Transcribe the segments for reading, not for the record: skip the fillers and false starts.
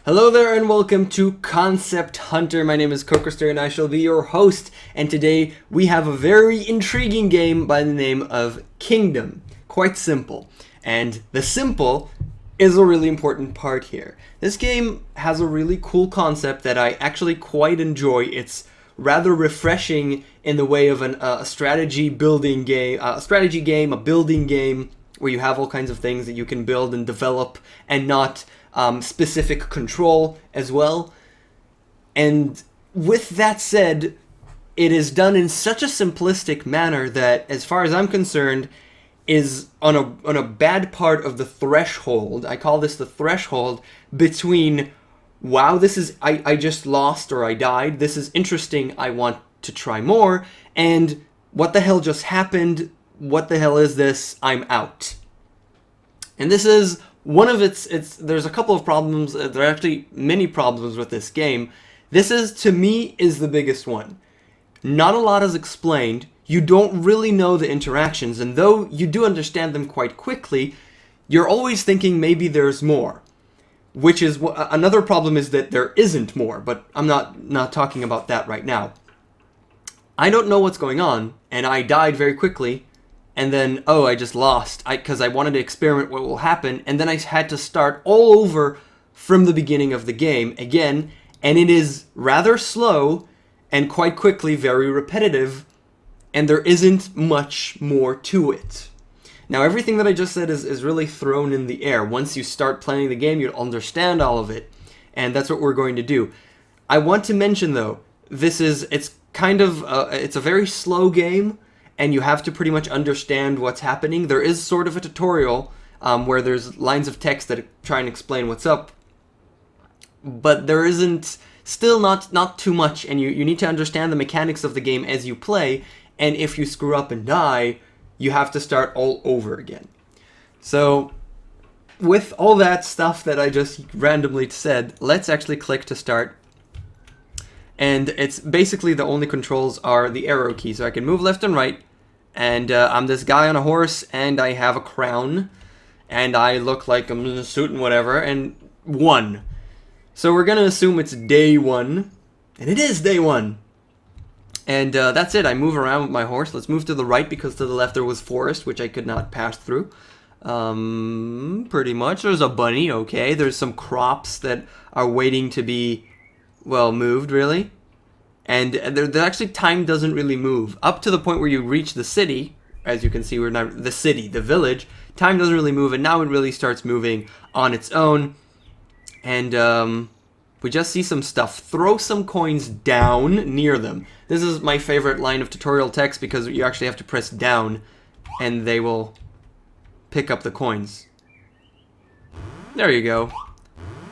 Hello there and welcome to Concept Hunter. My name is KOKOStern and I shall be your host. And today we have a very intriguing game by the name of Kingdom. Quite simple. And the simple is a really important part here. This game has a really cool concept that I actually quite enjoy. It's rather refreshing in the way of a strategy building game, a building game where you have all kinds of things that you can build and develop and not specific control as well. And with that said, it is done in such a simplistic manner that, as far as I'm concerned, is on a bad part of the threshold. I call this the threshold between, wow, this is, I just lost or I died, this is interesting, I want to try more, and what the hell just happened, what the hell is this, I'm out. And this is one of there's a couple of problems, there are actually many problems with this game. This is, to me, is the biggest one. Not a lot is explained, you don't really know the interactions, and though you do understand them quite quickly, you're always thinking maybe there's more. Which is, another problem is that there isn't more, but I'm not talking about that right now. I don't know what's going on, and I died very quickly, and then, oh, I just lost, because I wanted to experiment what will happen, and then I had to start all over from the beginning of the game again, and it is rather slow, and quite quickly very repetitive, and there isn't much more to it. Now, everything that I just said is really thrown in the air. Once you start playing the game, you'll understand all of it, and that's what we're going to do. I want to mention, though, it's a very slow game, and you have to pretty much understand what's happening. There is sort of a tutorial where there's lines of text that try and explain what's up, but there isn't, still not too much, and you need to understand the mechanics of the game as you play, and if you screw up and die, you have to start all over again. So, with all that stuff that I just randomly said, let's actually click to start. And it's basically the only controls are the arrow key, so I can move left and right, and I'm this guy on a horse, and I have a crown, and I look like I'm in a suit and whatever, and 1. So we're gonna assume it's day 1, and it is day 1. And that's it, I move around with my horse. Let's move to the right, because to the left there was forest, which I could not pass through. Pretty much. There's a bunny, okay. There's some crops that are waiting to be, well, moved, really. And there actually, time doesn't really move. Up to the point where you reach the city, as you can see, we're not, the village, time doesn't really move, and now it really starts moving on its own. And, we just see some stuff. Throw some coins down near them. This is my favorite line of tutorial text because you actually have to press down and they will pick up the coins. There you go.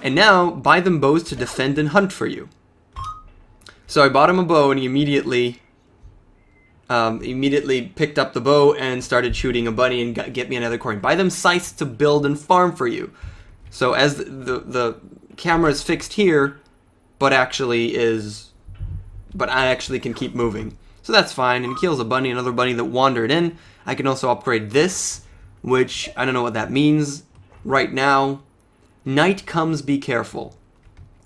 And now, buy them bows to defend and hunt for you. So I bought him a bow and he immediately picked up the bow and started shooting a bunny and get me another coin. Buy them scythes to build and farm for you. So as the camera is fixed here, but I actually can keep moving. So that's fine, and he kills a bunny, another bunny that wandered in. I can also upgrade this, which I don't know what that means right now. Night comes, be careful.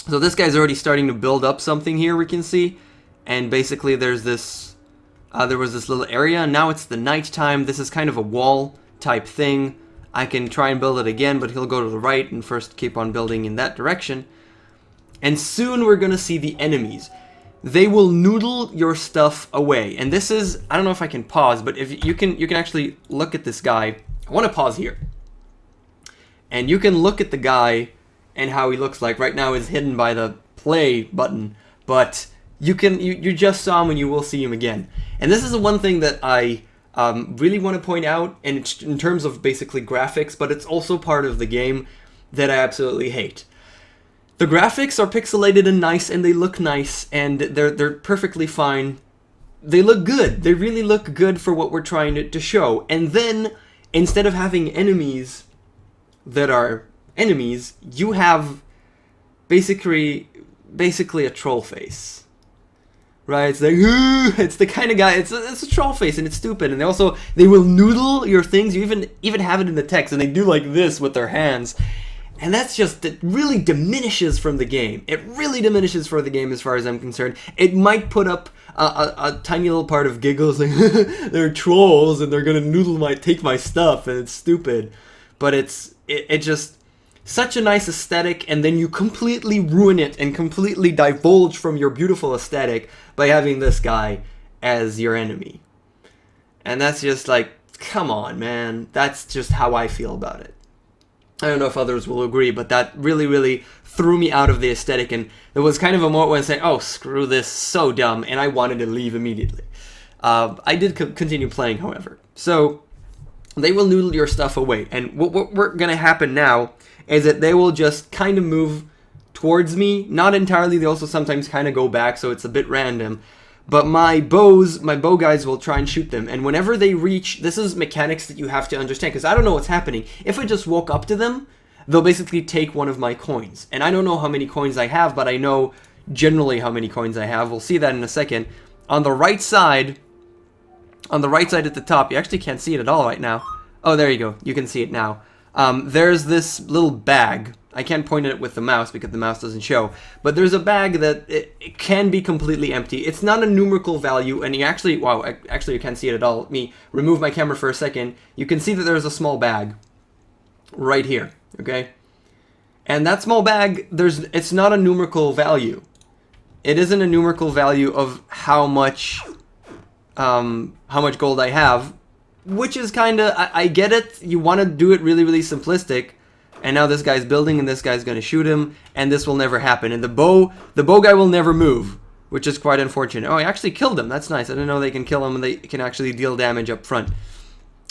So this guy's already starting to build up something here, we can see. And basically there was this little area, and now it's the night time. This is kind of a wall type thing. I can try and build it again, but he'll go to the right and first keep on building in that direction. And soon we're going to see the enemies. They will noodle your stuff away. And this is, I don't know if I can pause, but if you can actually look at this guy. I want to pause here. And you can look at the guy and how he looks like. Right now is hidden by the play button, but you just saw him and you will see him again. And this is the one thing that I really want to point out, and it's in terms of basically graphics, but it's also part of the game that I absolutely hate. The graphics are pixelated and nice, and they look nice, and they're perfectly fine. They look good. They really look good for what we're trying to show. And then, instead of having enemies that are enemies, you have basically a troll face. Right, it's like, it's the kind of guy, it's a troll face, and it's stupid, and they will noodle your things. You even have it in the text, and they do like this with their hands, And that's just, it really diminishes from the game. It really diminishes for the game as far as I'm concerned. It might put up a tiny little part of giggles, like, they're trolls and they're gonna take my stuff and it's stupid. But it just, such a nice aesthetic, and then you completely ruin it and completely divulge from your beautiful aesthetic by having this guy as your enemy. And that's just like, come on, man. That's just how I feel about it. I don't know if others will agree, but that really, really threw me out of the aesthetic, and it was kind of a moment when I said, oh, screw this, so dumb, and I wanted to leave immediately. I did continue playing, however. So, they will noodle your stuff away, and what going to happen now is that they will just kind of move towards me. Not entirely, they also sometimes kind of go back, so it's a bit random. But my bow guys will try and shoot them. And whenever they reach, this is mechanics that you have to understand, because I don't know what's happening. If I just walk up to them, they'll basically take one of my coins. And I don't know how many coins I have, but I know generally how many coins I have. We'll see that in a second. On the right side at the top, you actually can't see it at all right now. Oh, there you go. You can see it now. There's this little bag. I can't point at it with the mouse because the mouse doesn't show. But there's a bag that it can be completely empty. It's not a numerical value, and you actually, wow, actually you can't see it at all. Let me remove my camera for a second. You can see that there's a small bag right here, okay? And that small bag, it's not a numerical value. It isn't a numerical value of how much gold I have, which is kind of, I get it. You want to do it really, really simplistic. And now this guy's building, and this guy's going to shoot him, and this will never happen. And the bow guy will never move, which is quite unfortunate. Oh, I actually killed him. That's nice. I didn't know they can kill him and they can actually deal damage up front.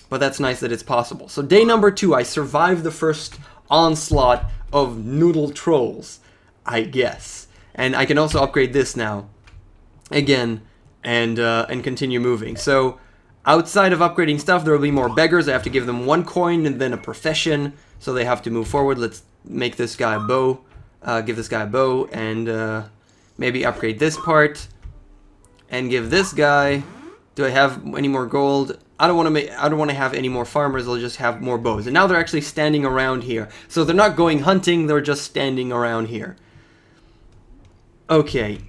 But that's nice that it's possible. So day number 2, I survived the first onslaught of noodle trolls, I guess. And I can also upgrade this now, again, and continue moving. So outside of upgrading stuff, there will be more beggars. I have to give them 1 coin and then a profession. So they have to move forward. Let's make this guy a bow. Give this guy a bow, and maybe upgrade this part, and give this guy. Do I have any more gold? I don't want to have any more farmers. I'll just have more bows. And now they're actually standing around here. So they're not going hunting. They're just standing around here. Okay.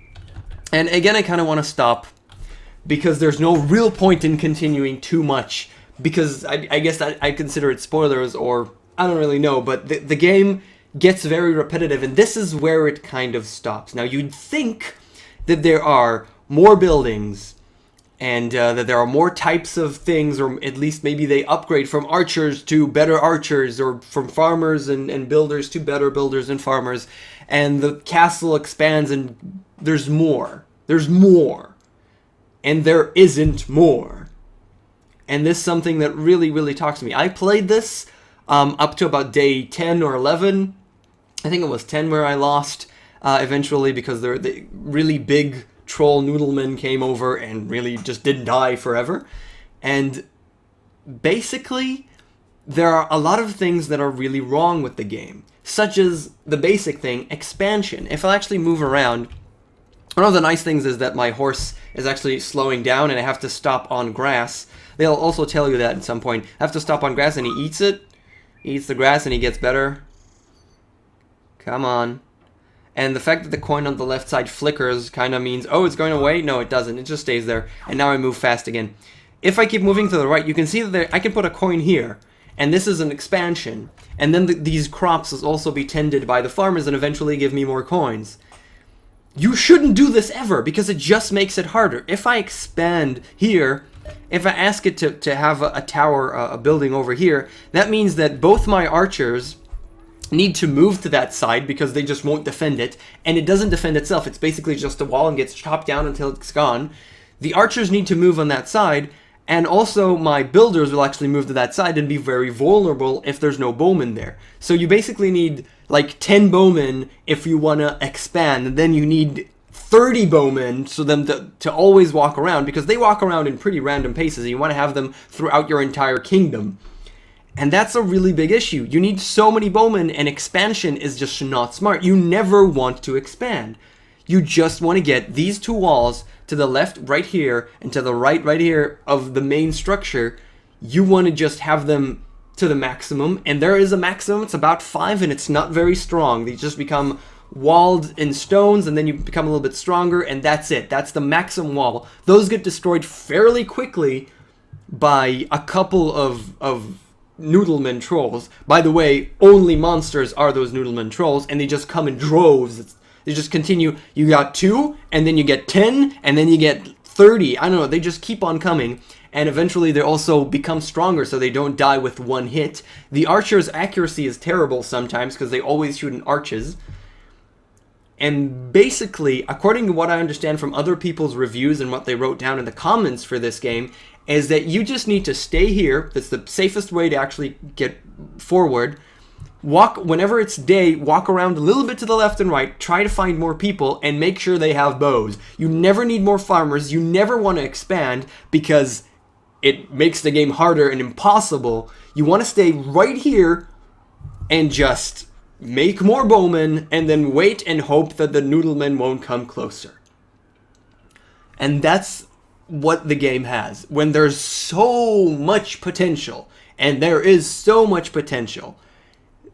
And again, I kind of want to stop because there's no real point in continuing too much. Because I guess I consider it spoilers, or I don't really know, but the game gets very repetitive, and this is where it kind of stops. Now, you'd think that there are more buildings, and that there are more types of things, or at least maybe they upgrade from archers to better archers, or from farmers and builders to better builders and farmers, and the castle expands, and there's more. There's more. And there isn't more. And this is something that really, really talks to me. I played this up to about day 10 or 11. I think it was 10 where I lost eventually because the really big troll noodlemen came over and really just didn't die forever. And basically, there are a lot of things that are really wrong with the game, such as the basic thing, expansion. If I actually move around, one of the nice things is that my horse is actually slowing down and I have to stop on grass. They'll also tell you that at some point. I have to stop on grass and he eats it. He eats the grass and he gets better. Come on. And the fact that the coin on the left side flickers kind of means, oh, it's going away? No, it doesn't. It just stays there. And now I move fast again. If I keep moving to the right, you can see that I can put a coin here. And this is an expansion. And then these crops will also be tended by the farmers and eventually give me more coins. You shouldn't do this ever because it just makes it harder. If I expand here, if I ask it to have a tower, a building over here, that means that both my archers need to move to that side because they just won't defend it, and it doesn't defend itself. It's basically just a wall and gets chopped down until it's gone. The archers need to move on that side, and also my builders will actually move to that side and be very vulnerable if there's no bowmen there. So you basically need like 10 bowmen if you want to expand, and then you need 30 bowmen so them to always walk around, because they walk around in pretty random paces and you want to have them throughout your entire kingdom. And that's a really big issue. You need so many bowmen, and expansion is just not smart. You never want to expand. You just want to get these two walls to the left right here and to the right here of the main structure. You want to just have them to the maximum, and there is a maximum. It's about 5, and it's not very strong. They just become walled in stones, and then you become a little bit stronger, and that's it. That's the maximum wall. Those get destroyed fairly quickly by a couple of Noodleman trolls. By the way, only monsters are those Noodleman trolls, and they just come in droves. They just continue. You got 2, and then you get 10, and then you get 30. I don't know. They just keep on coming, and eventually they also become stronger, so they don't die with one hit. The archer's accuracy is terrible sometimes because they always shoot in arches. And basically, according to what I understand from other people's reviews and what they wrote down in the comments for this game, is that you just need to stay here. That's the safest way to actually get forward. Walk, whenever it's day, walk around a little bit to the left and right, try to find more people, and make sure they have bows. You never need more farmers. You never want to expand because it makes the game harder and impossible. You want to stay right here and just make more bowmen, and then wait and hope that the Noodlemen won't come closer. And that's what the game has. When there's so much potential, and there is so much potential,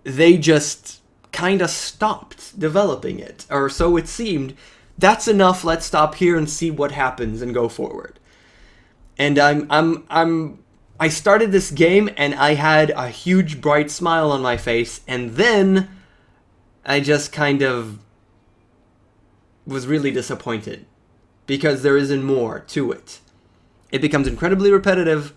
they just kind of stopped developing it, or so it seemed. That's enough, let's stop here and see what happens and go forward. And I started this game and I had a huge bright smile on my face, and then I just kind of was really disappointed because there isn't more to it. It becomes incredibly repetitive.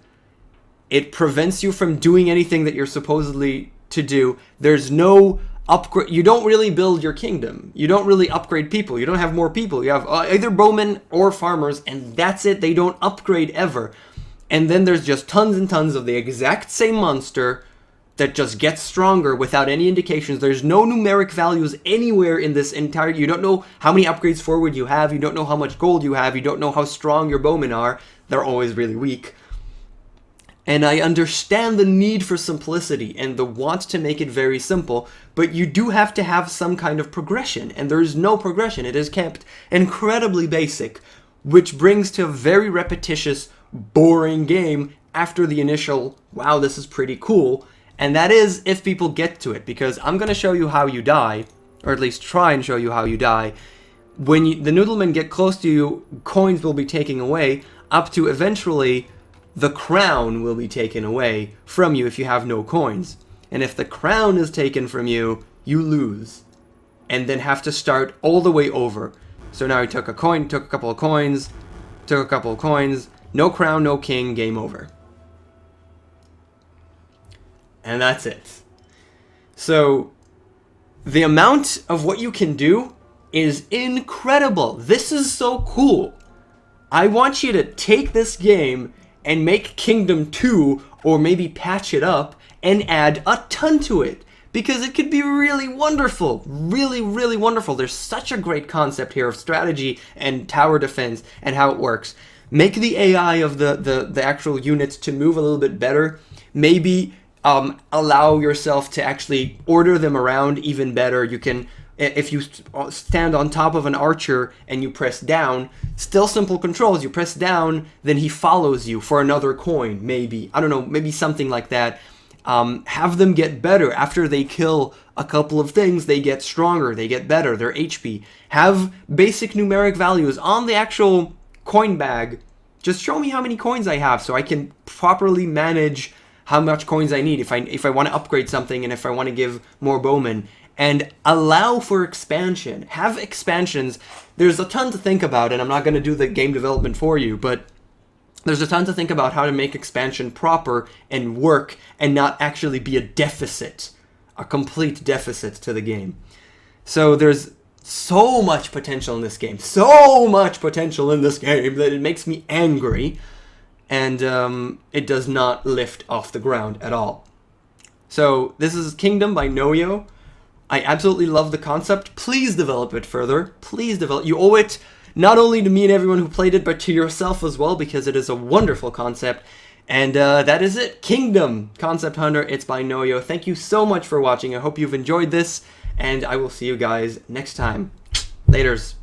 It prevents you from doing anything that you're supposedly to do. There's no upgrade. You don't really build your kingdom. You don't really upgrade people. You don't have more people. You have either bowmen or farmers, and that's it. They don't upgrade ever. And then there's just tons and tons of the exact same monster that just gets stronger without any indications. There's no numeric values anywhere in this entire... You don't know how many upgrades forward you have. You don't know how much gold you have. You don't know how strong your bowmen are. They're always really weak. And I understand the need for simplicity and the want to make it very simple, but you do have to have some kind of progression, and there is no progression. It is kept incredibly basic, which brings to a very repetitious, boring game after the initial, wow, this is pretty cool. And that is if people get to it, because I'm going to show you how you die, or at least try and show you how you die. When the Noodlemen get close to you, coins will be taken away, up to eventually the crown will be taken away from you if you have no coins. And if the crown is taken from you, you lose. And then have to start all the way over. So now he took a coin, took a couple of coins, took a couple of coins, no crown, no king, game over. And that's it. So the amount of what you can do is incredible. This is so cool. I want you to take this game and make Kingdom 2, or maybe patch it up and add a ton to it, because it could be really wonderful. Really, really wonderful. There's such a great concept here of strategy and tower defense and how it works. Make the AI of the actual units to move a little bit better. Maybe allow yourself to actually order them around even better. You can, if you stand on top of an archer and you press down, still simple controls, you press down, then he follows you for another coin, maybe. I don't know, maybe something like that. Have them get better. After they kill a couple of things, they get stronger, they get better, their HP. Have basic numeric values on the actual coin bag. Just show me how many coins I have so I can properly manage how much coins I need if I want to upgrade something and if I want to give more bowmen. And allow for expansion. Have expansions. There's a ton to think about, and I'm not going to do the game development for you, but there's a ton to think about how to make expansion proper and work and not actually be a deficit, a complete deficit to the game. So there's so much potential in this game, so much potential in this game that it makes me angry, and it does not lift off the ground at all. So this is Kingdom by Noyo. I absolutely love the concept. Please develop it further. Please develop. You owe it not only to me and everyone who played it, but to yourself as well, because it is a wonderful concept. And that is it. Kingdom Concept Hunter. It's by Noyo. Thank you so much for watching. I hope you've enjoyed this, and I will see you guys next time. Laters.